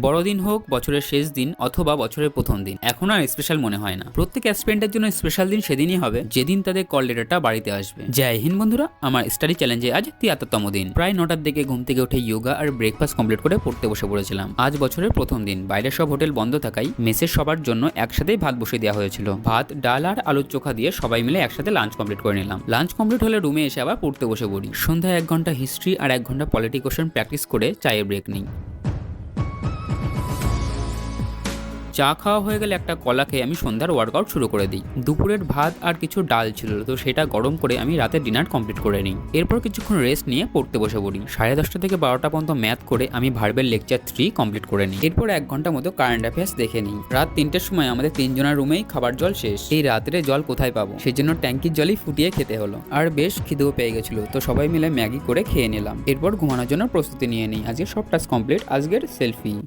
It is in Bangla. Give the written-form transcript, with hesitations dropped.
বড়দিন হোক, বছরের শেষ দিন অথবা বছরের প্রথম দিন, এখন আর স্পেশাল মনে হয় না। প্রত্যেক অ্যাসপিরেন্টের জন্য স্পেশাল দিন সেদিনই হবে যেদিন তাদের কল লেটারটা বাড়িতে আসবে। জয় হিন্দ বন্ধুরা, আমার স্টাডি চ্যালেঞ্জে আজ 73তম দিন। প্রায় 9টার দিকে ঘুম থেকে উঠে যোগা আর ব্রেকফাস্ট কমপ্লিট করে পড়তে বসে পড়েছিলাম। আজ বছরের প্রথম দিন, বাইরের সব হোটেল বন্ধ থাকায় মেসের সবার জন্য একসাথেই ভাত বসিয়ে দেওয়া হয়েছিল। ভাত, ডাল আর আলুর চোখা দিয়ে সবাই মিলে একসাথে লাঞ্চ কমপ্লিট করে নিলাম। লাঞ্চ কমপ্লিট হলে রুমে এসে আবার পড়তে বসে পড়ি। সন্ধ্যায় 1 ঘন্টা হিস্ট্রি আর 1 ঘন্টা পলিটি কোশ্চেন প্র্যাকটিস করে চায়ের ব্রেক নিই। চা খাওয়া হয়ে গেলে একটা কলা খেয়ে আমি সন্ধ্যার ওয়ার্কআউট শুরু করে দিই। দুপুরের ভাত আর কিছু ডাল ছিল, তো সেটা গরম করে আমি রাতের ডিনার কমপ্লিট করে নিই। এরপর কিছুক্ষণ রেস্ট নিয়ে পড়তে বসে পড়ি। 10:30 থেকে 12টা পর্যন্ত ম্যাথ করে আমি ভার্বের লেকচার 3 কমপ্লিট করে নিই। এরপর 1 ঘন্টা মতো কারেন্ট অ্যাফেয়ার্স দেখে নিই। রাত 3টের সময় আমাদের 3 জনের রুমেই খাবার জল শেষ। এই রাত্রে জল কোথায় পাবো, সেই জন্য ট্যাঙ্কির জলই ফুটিয়ে খেতে হলো। আর বেশ খিদেও পেয়ে গেছিল, তো সবাই মিলে ম্যাগি করে খেয়ে নিলাম। এরপর ঘুমানোর জন্য প্রস্তুতি নিয়ে নিই। আজকে সব টাস্ক কমপ্লিট। আজকের সেলফি।